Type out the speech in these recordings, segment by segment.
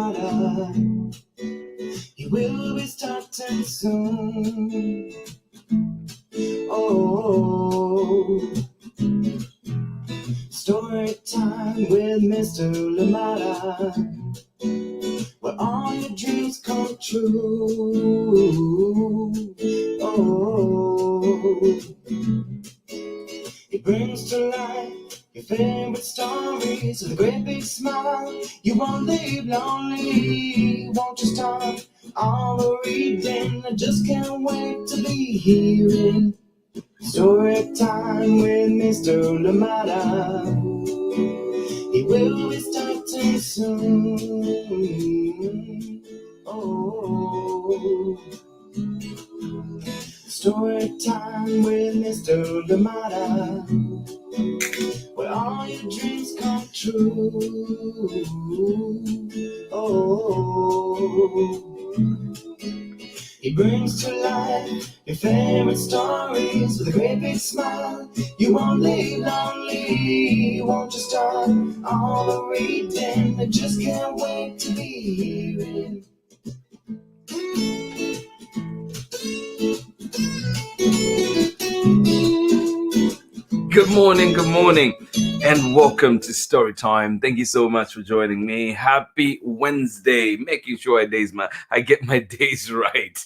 Limata. He will be starting soon. Oh, story time with Mr. Limata, where all your dreams come true. Oh, he brings to life your favorite stories with a great big smile. You won't leave lonely, won't you start all the reading? I just can't wait to be hearing story time with Mr. Limata. He will be starting soon. Oh, story time with Mr. Limata, where all your dreams come true. Oh, he brings to life your favorite stories with a great big smile. You won't leave lonely, won't you start all the reading? I just can't wait to be hearing. Good morning, and welcome to Story Time. Thank you so much for joining me. Happy Wednesday, making sure I get my days right.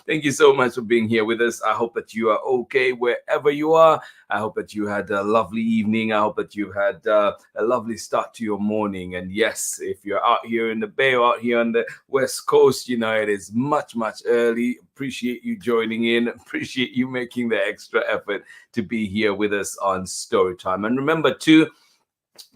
Thank you so much for being here with us. I hope that you are okay wherever you are. I hope that you had a lovely evening. I hope that you had a lovely start to your morning. And yes, if you're out here in the Bay or out here on the West Coast, you know, it is much early. Appreciate you joining in. Appreciate you making the extra effort to be here with us on Storytime. And remember too,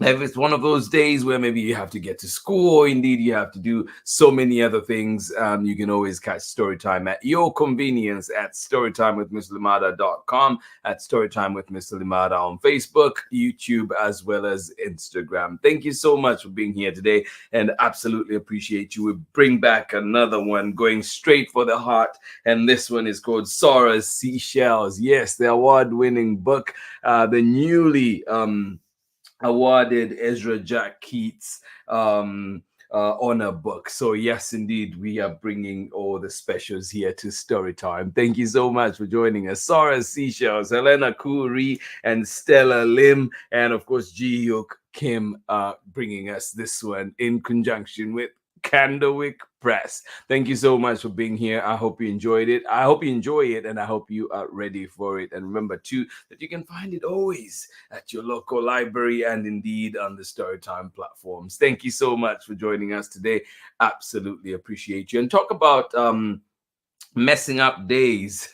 if it's one of those days where maybe you have to get to school or indeed you have to do so many other things, you can always catch Storytime at your convenience at storytimewithmrlimata.com, at Storytime with Mr. Limata on Facebook, YouTube, as well as Instagram. Thank you so much for being here today and absolutely appreciate you. We bring back another one going straight for the heart, and this one is called SORA'S SEASHELLS. Yes, the award-winning book, the newly awarded Ezra Jack Keats honor book. So yes, indeed, we are bringing all the specials here to Storytime. Thank you so much for joining us. SORA'S SEASHELLS, HELENA KU RHEE and Stella Lim, and of course JI-HYUK Kim bringing us this one in conjunction with Candlewick Press. Thank you so much for being here. I hope you enjoyed it. I hope you enjoy it, and I hope you are ready for it. And remember too that you can find it always at your local library and indeed on the Storytime platforms. Thank you so much for joining us today. Absolutely appreciate you. And talk about messing up days.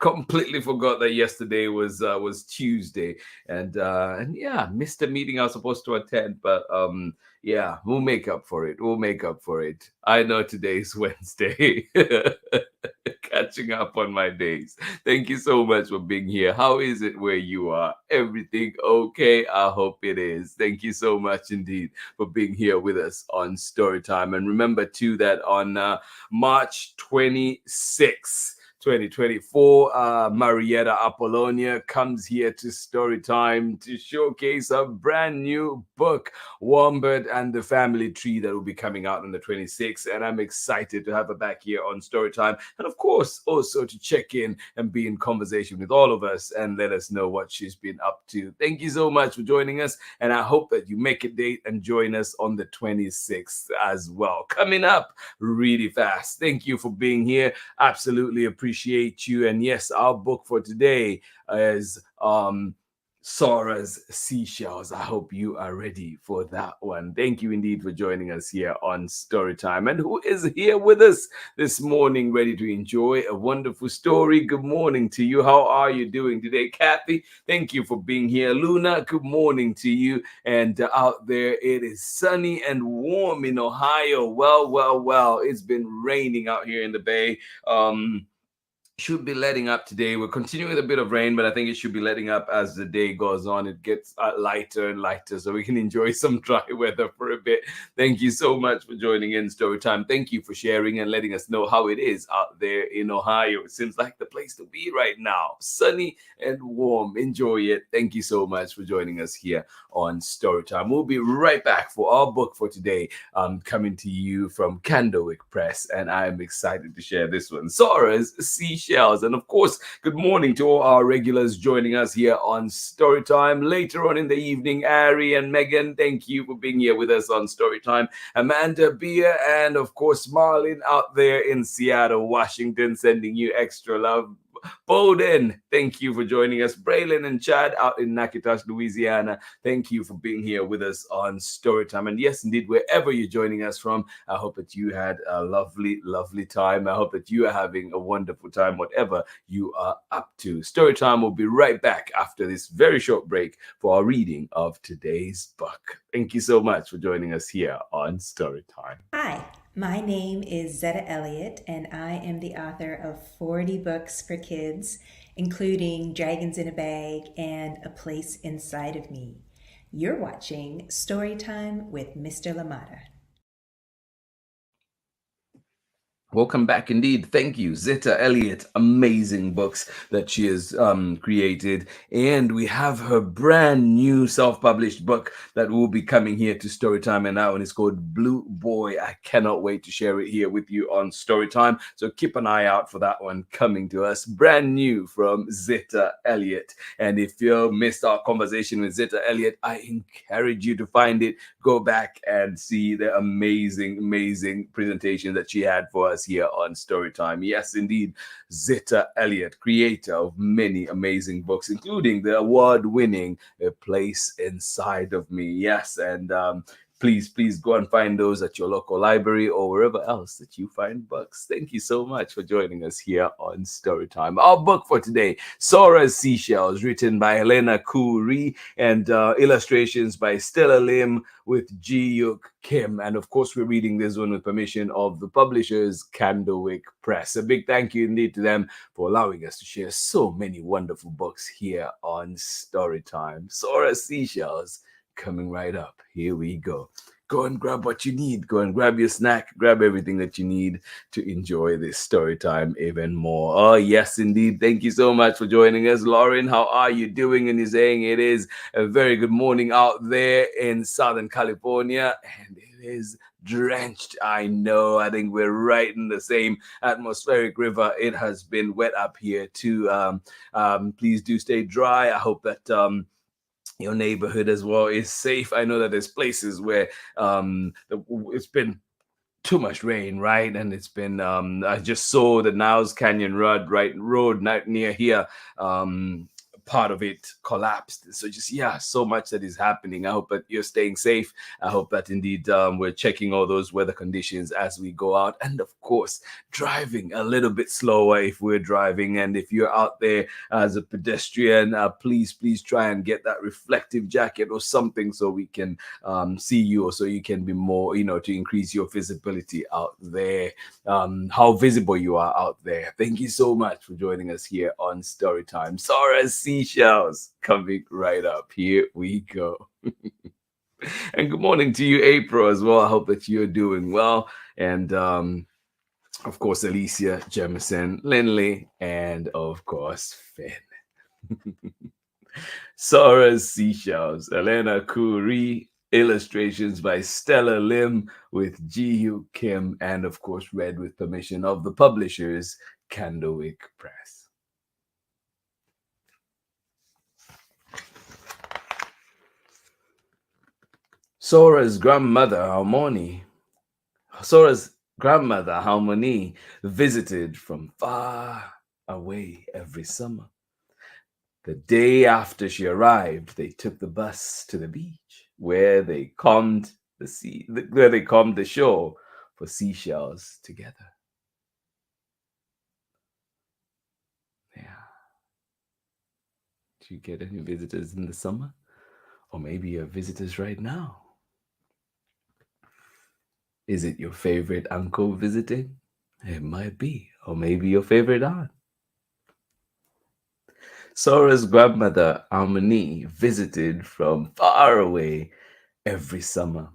Completely forgot that yesterday was Tuesday, and yeah, missed a meeting I was supposed to attend, but yeah, we'll make up for it. I know today's Wednesday. Catching up on my days. Thank you so much for being here. How is it where you are? Everything okay? I hope it is. Thank you so much indeed for being here with us on Storytime. And remember too that on March 26th, 2024, Marietta Apollonia comes here to Storytime to showcase a brand new book, Wombat and the Family Tree, that will be coming out on the 26th. And I'm excited to have her back here on Storytime. And of course, also to check in and be in conversation with all of us and let us know what she's been up to. Thank you so much for joining us. And I hope that you make a date and join us on the 26th as well. Coming up really fast. Thank you for being here. Absolutely appreciate you. And yes, our book for today is SORA'S SEASHELLS. I hope you are ready for that one. Thank you indeed for joining us here on Storytime. And who is here with us this morning, ready to enjoy a wonderful story? Good morning to you. How are you doing today? Kathy, thank you for being here. Luna, good morning to you. And out there, it is sunny and warm in Ohio. Well, it's been raining out here in the Bay. should be letting up today. We're continuing with a bit of rain, but I think it should be letting up as the day goes on. It gets lighter and lighter, so we can enjoy some dry weather for a bit. Thank you so much for joining in Storytime. Thank you for sharing and letting us know how it is out there in Ohio. It seems like the place to be right now. Sunny and warm. Enjoy it. Thank you so much for joining us here on Storytime. We'll be right back for our book for today, coming to you from Candlewick Press, and I'm excited to share this one, SORA'S Seashells. And of course, good morning to all our regulars joining us here on Storytime. Later on in the evening, Ari and Megan, thank you for being here with us on Storytime. Amanda, Bia, and of course, Marlin out there in Seattle, Washington, sending you extra love. Bowden, thank you for joining us. Braylon and Chad out in Natchitoches, Louisiana, thank you for being here with us on Storytime. And yes, indeed, wherever you're joining us from, I hope that you had a lovely, lovely time. I hope that you are having a wonderful time, whatever you are up to. Storytime will be right back after this very short break for our reading of today's book. Thank you so much for joining us here on Storytime. Hi, my name is Zetta Elliott, and I am the author of 40 books for kids, including Dragons in a Bag and A Place Inside of Me. You're watching Storytime with Mr. Limata. Welcome back indeed. Thank you, Zetta Elliott. Amazing books that she has created. And we have her brand new self-published book that will be coming here to Storytime. And that one is called Blue Boy. I cannot wait to share it here with you on Storytime. So keep an eye out for that one coming to us. Brand new from Zetta Elliott. And if you missed our conversation with Zetta Elliott, I encourage you to find it. Go back and see the amazing, amazing presentation that she had for us here on Storytime. Yes, indeed, Zetta Elliott, creator of many amazing books, including the award-winning A Place Inside of Me. Yes, and please go and find those at your local library or wherever else that you find books. Thank you so much for joining us here on Storytime. Our book for today, SORA'S Seashells, written by HELENA KU RHEE and illustrations by STELLA LIM with JI-HYUK Kim. And of course, we're reading this one with permission of the publishers, Candlewick Press. A big thank you indeed to them for allowing us to share so many wonderful books here on Storytime. SORA'S Seashells, coming right up. Here we go. Go and grab what you need. Go and grab your snack. Grab everything that you need to enjoy this story time even more. Oh, yes, indeed. Thank you so much for joining us. Lauren, how are you doing? And you're saying it is a very good morning out there in Southern California. And it is drenched. I know. I think we're right in the same atmospheric river. It has been wet up here too. Please do stay dry. I hope that your neighborhood as well is safe. I know that there's places where it's been too much rain, right? And it's been I just saw the Niles Canyon road not near here. Part of it collapsed. So just, yeah, so much that is happening. I hope that you're staying safe. I hope that indeed we're checking all those weather conditions as we go out, and of course driving a little bit slower if we're driving. And if you're out there as a pedestrian, please try and get that reflective jacket or something so we can see you, or so you can be more, to increase your visibility out there, how visible you are out there. Thank you so much for joining us here on Storytime. SORA'S Seashells, coming right up. Here we go. And good morning to you, April, as well. I hope that you're doing well. And of course, Alicia, Jemison, Lindley, and of course, Finn. SORA'S Seashells, HELENA KU RHEE, illustrations by Stella Lim with JI-HYUK Kim, and of course, read with permission of the publishers, Candlewick Press. Sora's grandmother, Halmoni, visited from far away every summer. The day after she arrived, they took the bus to the beach, where they combed the shore for seashells together. Yeah. Do you get any visitors in the summer? Or maybe you're visitors right now. Is it your favorite uncle visiting? It might be. Or maybe your favorite aunt. Sora's grandmother, Halmoni, visited from far away every summer.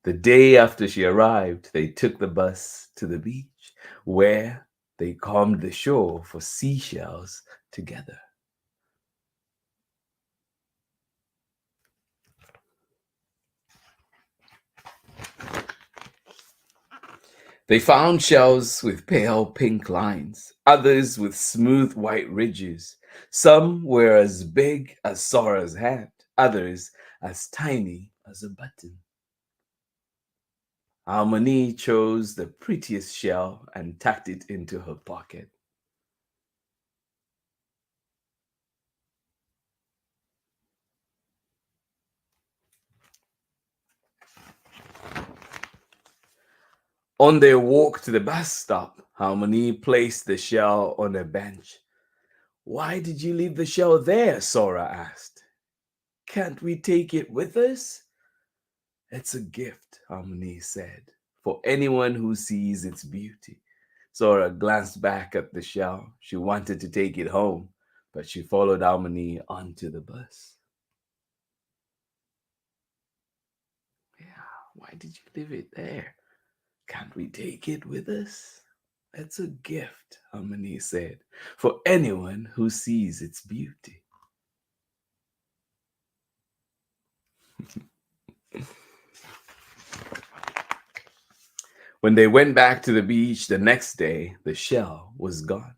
The day after she arrived, they took the bus to the beach, where they combed the shore for seashells together. They found shells with pale pink lines, others with smooth white ridges. Some were as big as Sora's hand, others as tiny as a button. Halmoni chose the prettiest shell and tucked it into her pocket. On their walk to the bus stop, Halmoni placed the shell on a bench. "Why did you leave the shell there?" Sora asked. "Can't we take it with us?" "It's a gift," Halmoni said, "for anyone who sees its beauty." Sora glanced back at the shell. She wanted to take it home, but she followed Halmoni onto the bus. "Yeah, why did you leave it there? Can't we take it with us?" "It's a gift," Halmoni said, "for anyone who sees its beauty." When they went back to the beach the next day, the shell was gone.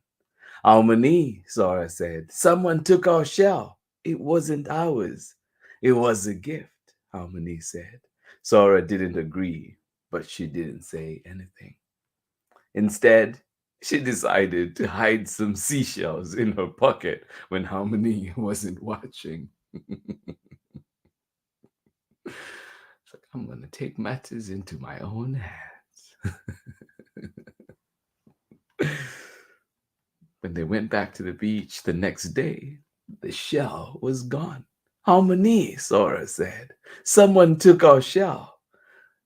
"Halmoni," Sora said, "someone took our shell. It wasn't ours. It was a gift," Halmoni said. Sora didn't agree, but she didn't say anything. Instead, she decided to hide some seashells in her pocket when Halmoni wasn't watching. It's like, I'm going to take matters into my own hands. When they went back to the beach the next day, the shell was gone. "Halmoni," Sora said, "someone took our shell."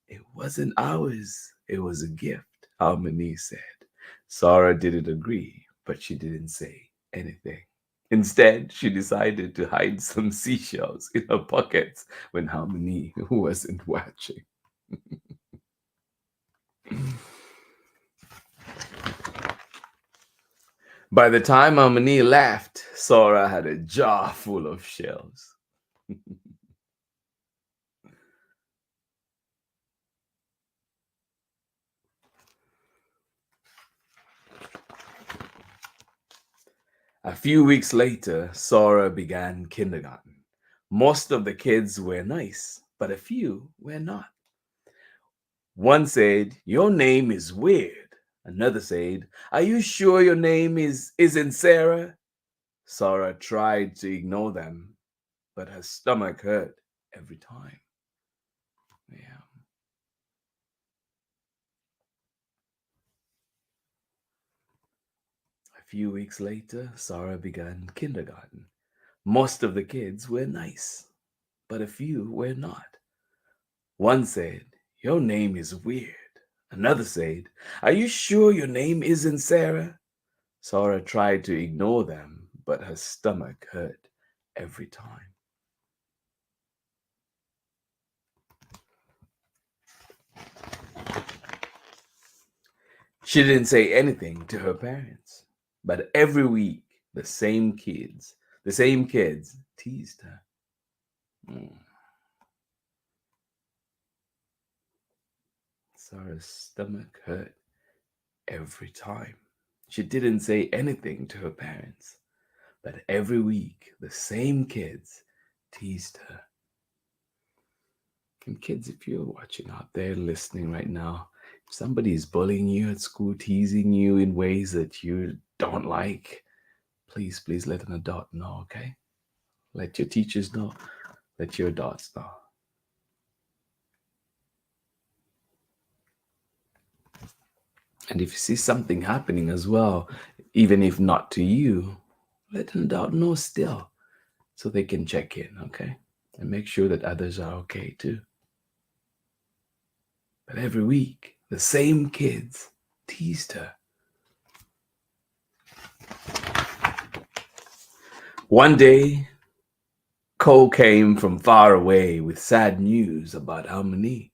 "It wasn't ours. It was a gift," Halmoni said. Sora didn't agree, but she didn't say anything. Instead, she decided to hide some seashells in her pockets when Halmoni wasn't watching. By the time Halmoni left, Sora had a jar full of shells. A few weeks later, Sora began kindergarten. Most of the kids were nice, but a few were not. One said, "Your name is weird." Another said, "Are you sure your name isn't Sarah?" Sora tried to ignore them, but her stomach hurt every time. Yeah. A few weeks later, Sora began kindergarten. Most of the kids were nice, but a few were not. One said, "Your name is weird." Another said, "Are you sure your name isn't Sarah?" Sora tried to ignore them, but her stomach hurt every time. She didn't say anything to her parents, but every week the same kids teased her. Mm. Sarah's stomach hurt every time. She didn't say anything to her parents, but every week the same kids teased her. And kids, if you're watching out there listening right now, if somebody is bullying you at school, teasing you in ways that you don't like, please let an adult know, okay? Let your teachers know. Let your adults know. And if you see something happening as well, even if not to you, let an adult know still so they can check in, okay? And make sure that others are okay too. But every week, the same kids teased her. One day, Cole came from far away with sad news about Halmoni.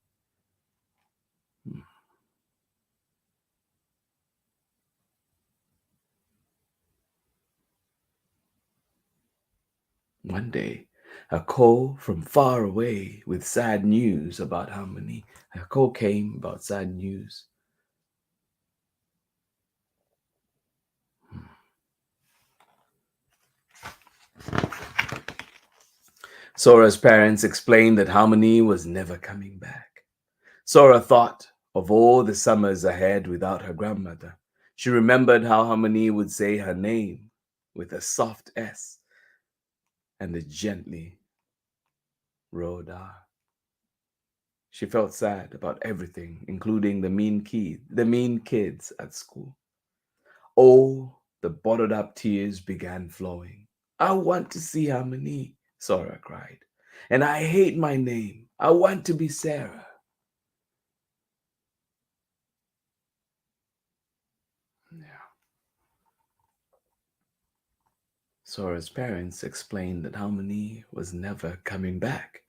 One day, a call from far away with sad news about Halmoni. A call came about sad news. Sora's parents explained that Halmoni was never coming back. Sora thought of all the summers ahead without her grandmother. She remembered how Halmoni would say her name with a soft S and a gently rolled R. She felt sad about everything, including the mean kids at school. All the bottled up tears began flowing. I want to see Halmoni, Sora cried. And I hate my name. I want to be Sarah. Yeah. Sora's parents explained that Halmoni was never coming back.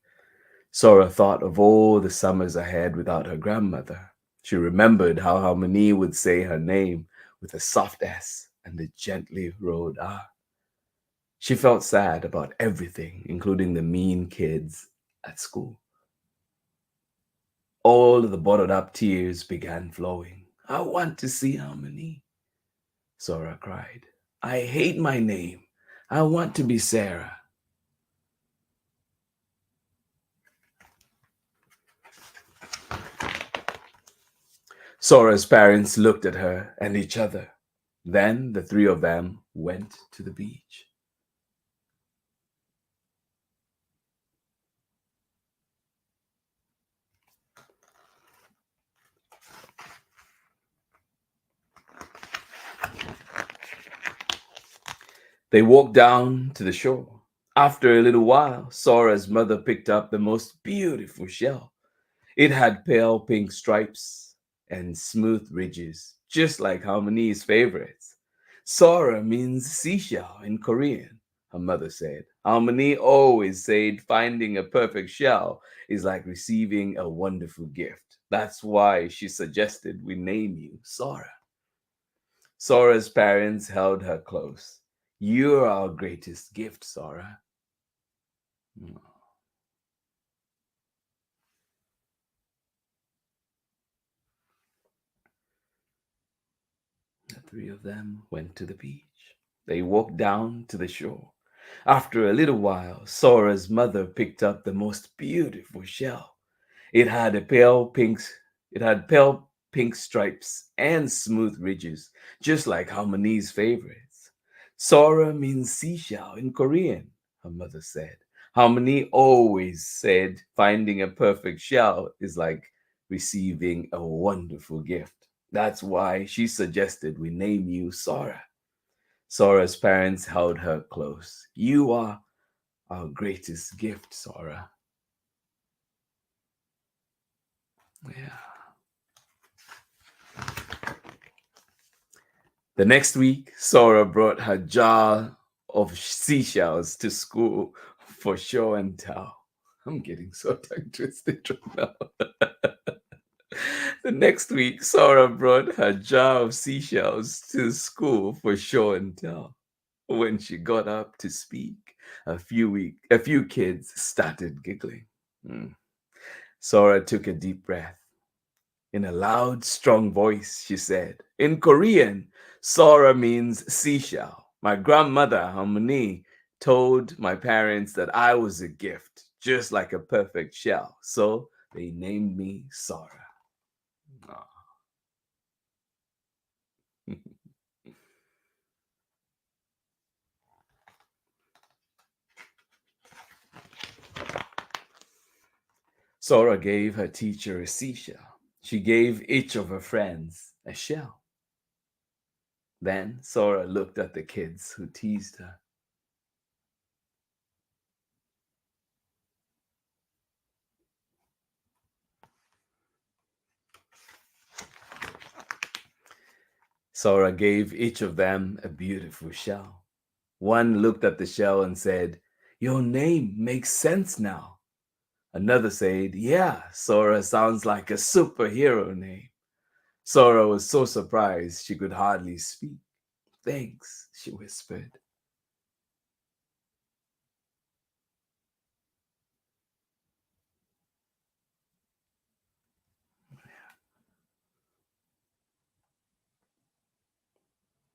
Sora thought of all the summers ahead without her grandmother. She remembered how Halmoni would say her name with a soft S and a gently rolled R. She felt sad about everything, including the mean kids at school. All the bottled up tears began flowing. I want to see Halmoni, Sora cried. I hate my name. I want to be Sarah. Sora's parents looked at her and each other. Then the three of them went to the beach. They walked down to the shore. After a little while, Sora's mother picked up the most beautiful shell. It had pale pink stripes and smooth ridges, just like Halmoni's favorites. Sora means seashell in Korean, her mother said. Halmoni always said finding a perfect shell is like receiving a wonderful gift. That's why she suggested we name you Sora. Sora's parents held her close. You're our greatest gift, Sora. The three of them went to the beach. They walked down to the shore. After a little while, Sora's mother picked up the most beautiful shell. It had a pale pink stripes and smooth ridges, just like Harmony's favorites. Sora means seashell in Korean, her mother said. Harmony always said finding a perfect shell is like receiving a wonderful gift. That's why she suggested we name you Sora. Sora's parents held her close. You are our greatest gift, Sora. Yeah. The next week, Sora brought her jar of seashells to school for show and tell. I'm getting so tongue twisted right now. The next week, Sora brought her jar of seashells to school for show and tell. When she got up to speak, a few kids started giggling. Sora took a deep breath. In a loud, strong voice, she said, in Korean, Sora means seashell. My grandmother, Halmoni, told my parents that I was a gift, just like a perfect shell. So they named me Sora. Aw. Sora gave her teacher a seashell. She gave each of her friends a shell. Then Sora looked at the kids who teased her. Sora gave each of them a beautiful shell. One looked at the shell and said, "Your name makes sense now." Another said, "Yeah, Sora sounds like a superhero name." Sora was so surprised she could hardly speak. "Thanks," she whispered.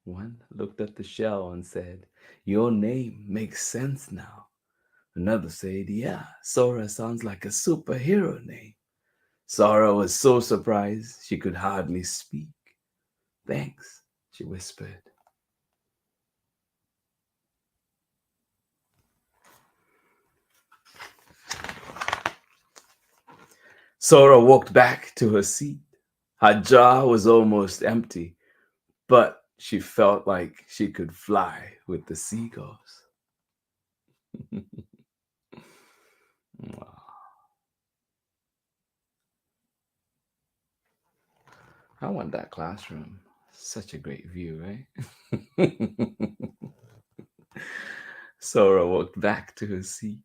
One looked at the shell and said, "Your name makes sense now." Another said, "Yeah, Sora sounds like a superhero name." Sora was so surprised she could hardly speak. "Thanks," she whispered. Sora walked back to her seat. Her jar was almost empty, but she felt like she could fly with the seagulls. Wow. I want that classroom. Such a great view, right? Sora walked back to her seat.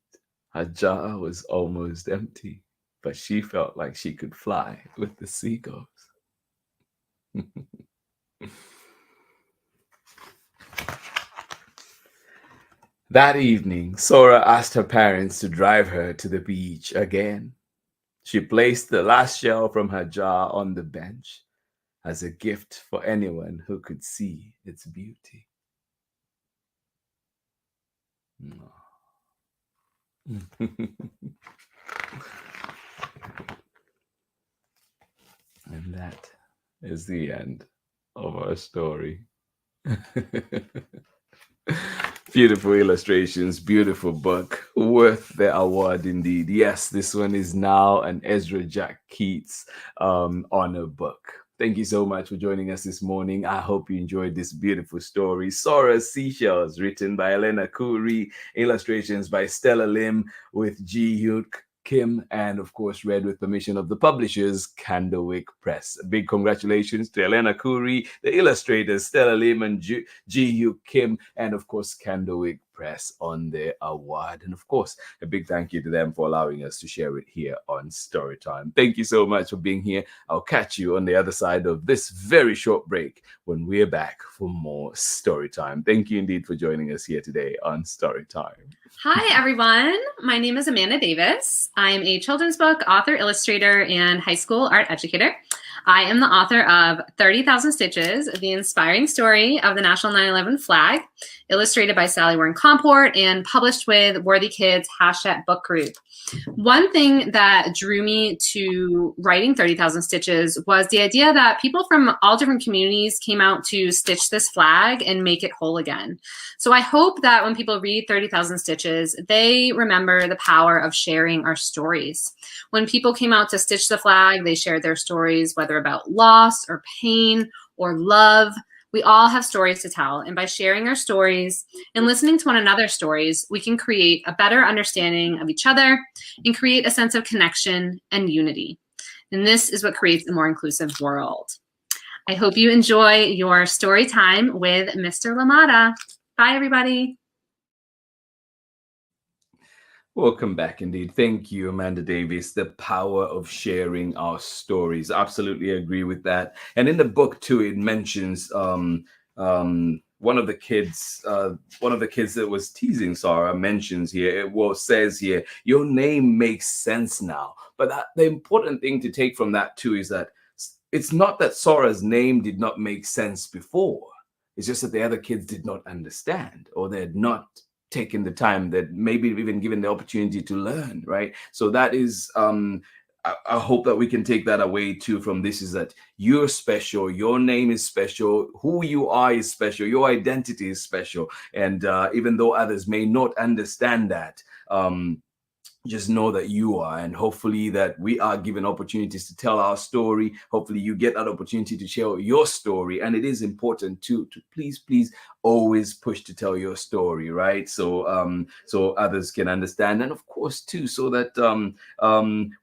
Her jar was almost empty, but she felt like she could fly with the seagulls. That evening, Sora asked her parents to drive her to the beach again. She placed the last shell from her jar on the bench as a gift for anyone who could see its beauty. And that is the end of our story. Beautiful illustrations, beautiful book, worth the award indeed. Yes, this one is now an Ezra Jack Keats honor book. Thank you so much for joining us this morning. I hope you enjoyed this beautiful story. SORA'S Seashells, written by HELENA KU RHEE, illustrations by Stella Lim with JI-HYUK Kim, and of course read with permission of the publishers, Candlewick Press. A big congratulations to HELENA KU RHEE, the illustrators Stella Lim and JI-HYUK Kim, and of course Candlewick Press on their award. And of course, a big thank you to them for allowing us to share it here on Storytime. Thank you so much for being here. I'll catch you on the other side of this very short break when we're back for more Storytime. Thank you indeed for joining us here today on Storytime. Hi, everyone. My name is Amanda Davis. I'm a children's book author, illustrator, and high school art educator. I am the author of 30,000 Stitches, the inspiring story of the National 9/11 flag, illustrated by Sally Warren Comport and published with Worthy Kids # book group. One thing that drew me to writing 30,000 Stitches was the idea that people from all different communities came out to stitch this flag and make it whole again. So I hope that when people read 30,000 Stitches, they remember the power of sharing our stories. When people came out to stitch the flag, they shared their stories, whether about loss or pain or love. We all have stories to tell, and by sharing our stories and listening to one another's stories, we can create a better understanding of each other and create a sense of connection and unity. And this is what creates a more inclusive world. I hope you enjoy your story time with Mr. Limata. Bye, everybody. Welcome back indeed. Thank you, Amanda Davis. The power of sharing our stories. Absolutely agree with that. And in the book too, it mentions one of the kids that was teasing Sora mentions here, says here, your name makes sense now. But the important thing to take from that too is that it's not that Sora's name did not make sense before. It's just that the other kids did not understand, or they had not taken the time, that maybe even given the opportunity to learn, right? So that is I hope that we can take that away too from this, is that you're special, your name is special, who you are is special, your identity is special. And even though others may not understand that, just know that you are, and hopefully that we are given opportunities to tell our story. Hopefully you get that opportunity to share your story, and it is important to please always push to tell your story, right? So so others can understand, and of course too, so that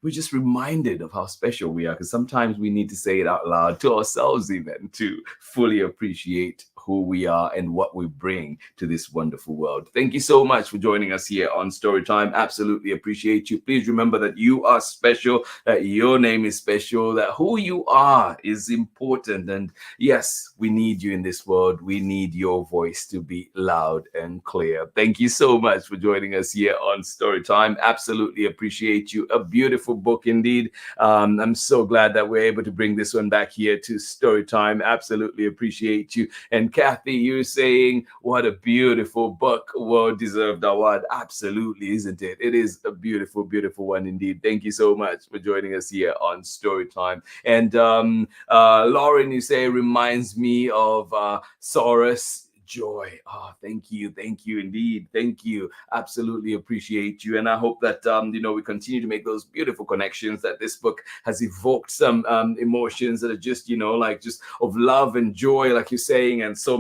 we're just reminded of how special we are, because sometimes we need to say it out loud to ourselves even to fully appreciate who we are and what we bring to this wonderful world. Thank you so much for joining us here on Storytime. Absolutely appreciate you. Please remember that you are special, that your name is special, that who you are is important. And yes, we need you in this world. We need your voice to be loud and clear. Thank you so much for joining us here on Storytime. Absolutely appreciate you. A beautiful book indeed. I'm so glad that we're able to bring this one back here to Storytime. Absolutely appreciate you. And Kathy, you're saying, what a beautiful book. Well-deserved award. Absolutely, isn't it? It is a beautiful, beautiful one indeed. Thank you so much for joining us here on Storytime. And Lauren, you say, reminds me of SORA'S joy. Oh, thank you indeed. Thank you. Absolutely appreciate you. And I hope that we continue to make those beautiful connections, that this book has evoked some emotions that are just just of love and joy, like you're saying, and so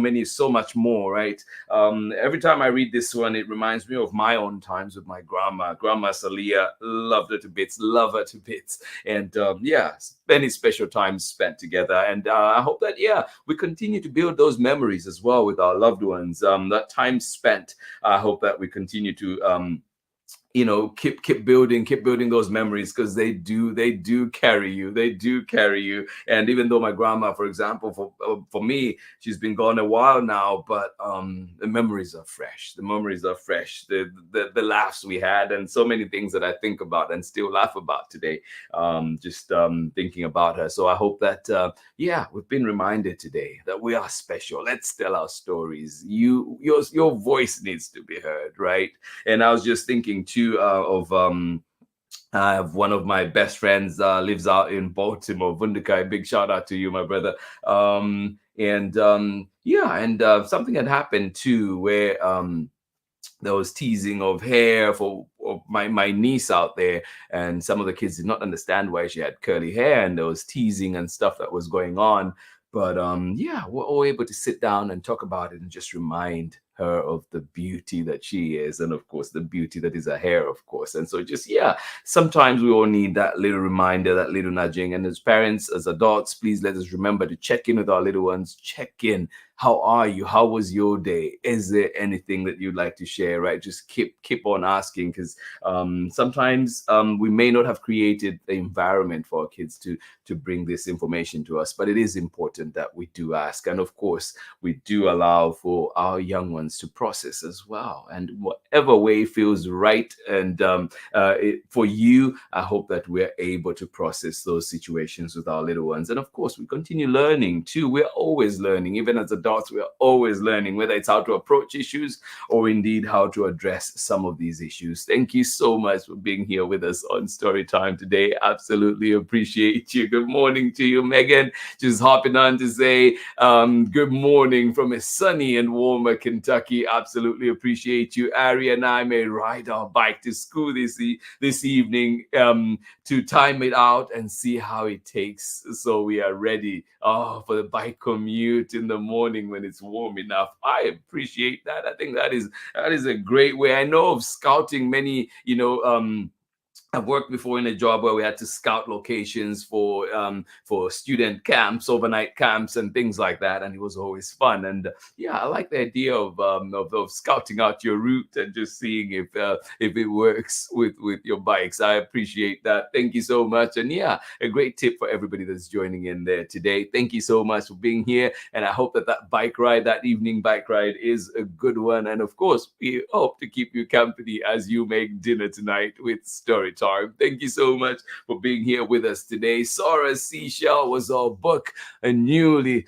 much more, right? Every time I read this one, it reminds me of my own times with my grandma Salia. Loved her to bits, love her to bits. And many special times spent together. And I hope that we continue to build those memories as well with our loved ones. That time spent, I hope that we continue to keep building those memories, because they do carry you. And even though my grandma, for example, for me, she's been gone a while now, but the memories are fresh. The laughs we had, and so many things that I think about and still laugh about today, just thinking about her. So I hope that we've been reminded today that we are special. Let's tell our stories. Your voice needs to be heard, right? And I was just thinking too of I have one of my best friends lives out in Baltimore, Vundikai. Big shout out to you, my brother. Something had happened too, where there was teasing of hair for my niece out there, and some of the kids did not understand why she had curly hair, and there was teasing and stuff that was going on. But we're all able to sit down and talk about it and just remind her of the beauty that she is, and of course the beauty that is her hair, of course. And so just sometimes we all need that little reminder, that little nudging. And as parents, as adults, please let us remember to check in with our little ones. Check in. How are you? How was your day? Is there anything that you'd like to share? Right? Just keep on asking, because sometimes we may not have created the environment for our kids to bring this information to us, but it is important that we do ask. And of course, we do allow for our young ones to process as well, and whatever way feels right. And for you, I hope that we're able to process those situations with our little ones. And of course, we continue learning too. We're always learning. Even as adults, we're always learning, whether it's how to approach issues or indeed how to address some of these issues. Thank you so much for being here with us on Storytime today. Absolutely appreciate you. Good morning to you, Megan. Just hopping on to say good morning from a sunny and warmer Kentucky. Absolutely appreciate you. Ari and I may ride our bike to school this evening to time it out and see how it takes, so we are ready for the bike commute in the morning when it's warm enough. I appreciate that. I think that is a great way. I know of scouting many, I've worked before in a job where we had to scout locations for student camps, overnight camps, and things like that, and it was always fun. And I like the idea of scouting out your route and just seeing if it works with your bikes. I appreciate that. Thank you so much. And a great tip for everybody that's joining in there today. Thank you so much for being here, and I hope that evening bike ride is a good one. And of course, we hope to keep you company as you make dinner tonight with Storytime. Thank you so much for being here with us today. SORA'S Seashells was our book, a newly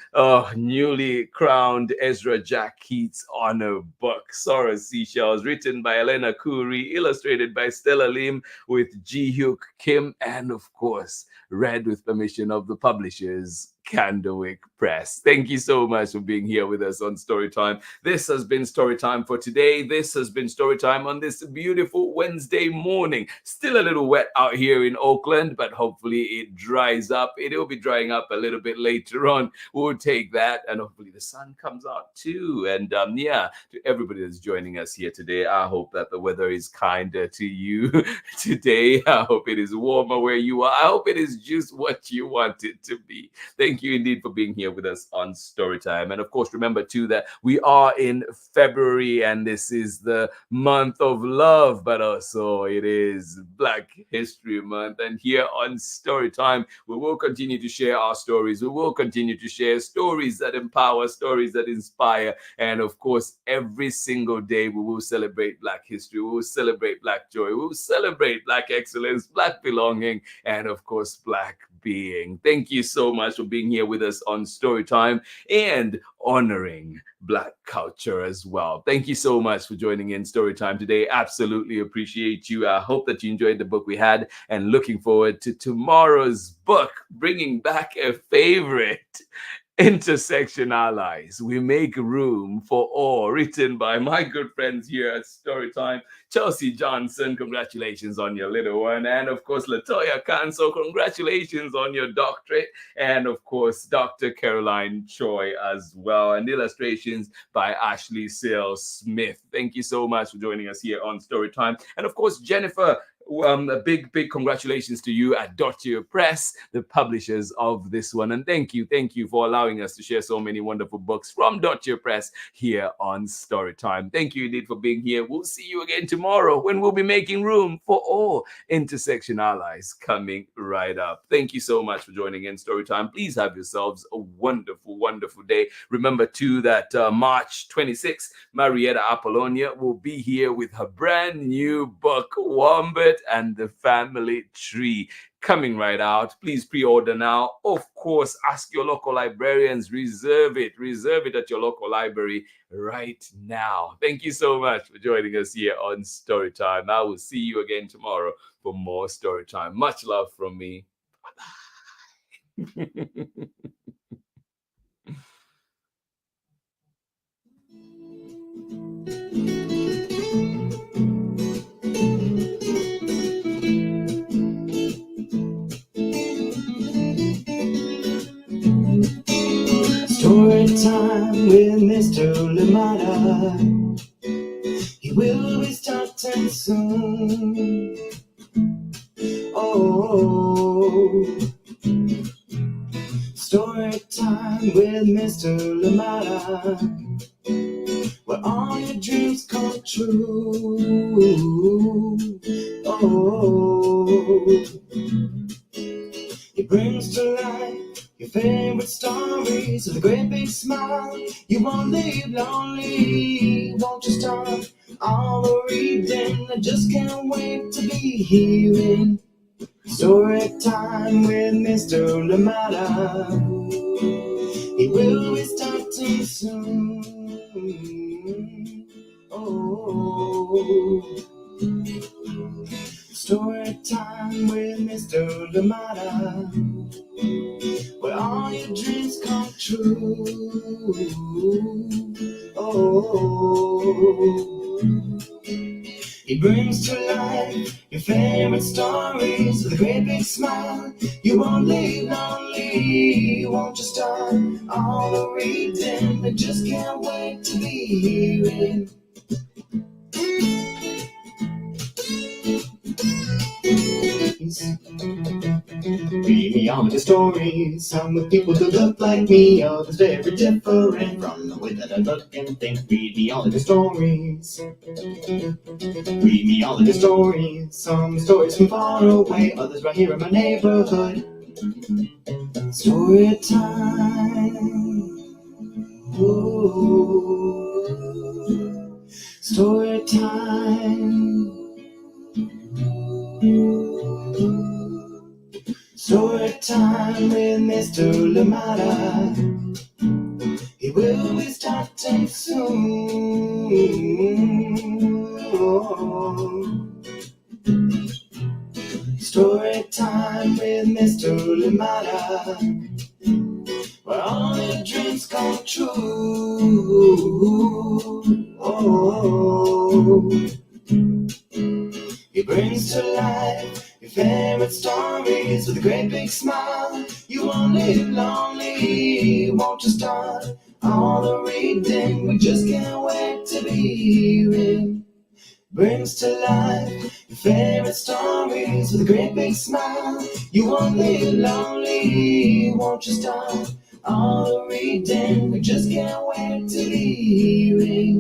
crowned Ezra Jack Keats honor book. SORA'S Seashells, written by HELENA KU RHEE, illustrated by STELLA Lim with JI-HYUK Kim, and of course, read with permission of the publishers, Candlewick Press. Thank you so much for being here with us on Storytime. This has been Storytime for today. This has been Storytime on this beautiful Wednesday morning. Still a little wet out here in Oakland, but hopefully it dries up. It'll be drying up a little bit later on. We'll take that, and hopefully the sun comes out too. And to everybody that's joining us here today, I hope that the weather is kinder to you today. I hope it is warmer where you are. I hope it is just what you want it to be. Thank Thank you indeed for being here with us on Storytime. And of course, remember too that we are in February and this is the month of love, but also it is Black History Month. And here on Storytime, we will continue to share our stories. We will continue to share stories that empower, stories that inspire. And of course, every single day we will celebrate Black history. We will celebrate Black joy. We will celebrate Black excellence, Black belonging, and of course, Black being. Thank you so much for being here with us on Storytime and honoring Black culture as well. Thank you so much for joining in Storytime today. Absolutely appreciate you. I hope that you enjoyed the book we had and looking forward to tomorrow's book, bringing back a favorite. Intersection Allies, We Make Room for All, written by my good friends here at Storytime. Chelsea Johnson, congratulations on your little one. And of course, Latoya Kanso, congratulations on your doctorate. And of course, Dr. Caroline Choi as well. And illustrations by Ashley Sale Smith. Thank you so much for joining us here on Storytime. And of course, Jennifer, a big congratulations to you at Dotier Press, the publishers of this one. And thank you for allowing us to share so many wonderful books from Dotier Press here on Storytime. Thank you indeed for being here. We'll see you again tomorrow when we'll be making room for all intersection allies coming right up. Thank you so much for joining in Storytime. Please have yourselves a wonderful, wonderful day. Remember too that March 26th, Marietta Apollonia will be here with her brand new book, Wombat and the Family Tree, coming right out. Please pre-order now. Of course, ask your local librarians, reserve it at your local library right now. Thank you so much for joining us here on Storytime. I will see you again tomorrow for more Storytime. Much love from me. Bye-bye. Story time with Mr. Limata. He will be starting soon. Oh, story time with Mr. Limata, where all your dreams come true. Oh, he brings to life your favorite stories with a great big smile. You won't leave lonely, won't you start all the reading? I just can't wait to be hearing story time with Mr. Limata. He will be starting soon. Oh, story time with Mr. Limata, where all your dreams come true. Oh, he brings to life your favorite stories with a great big smile. You won't leave lonely, won't you start all the reading? I just can't wait to be hearing. Read me all of the stories, some with people who look like me, others very different from the way that I look and think. Read me all of the stories. Read me all of the stories, some stories from far away, others right here in my neighborhood. Story time. Ooh. Story time. Story time with Mr. Limata. He will be starting soon. Oh. Story time with Mr. Limata, where all your dreams come true. Oh. He brings to life your favorite stories with a great big smile. You won't live lonely, won't you start all the reading? We just can't wait to be hearing brings to life your favorite stories with a great big smile. You won't live lonely, won't you start all reading? We just can't wait to be hearing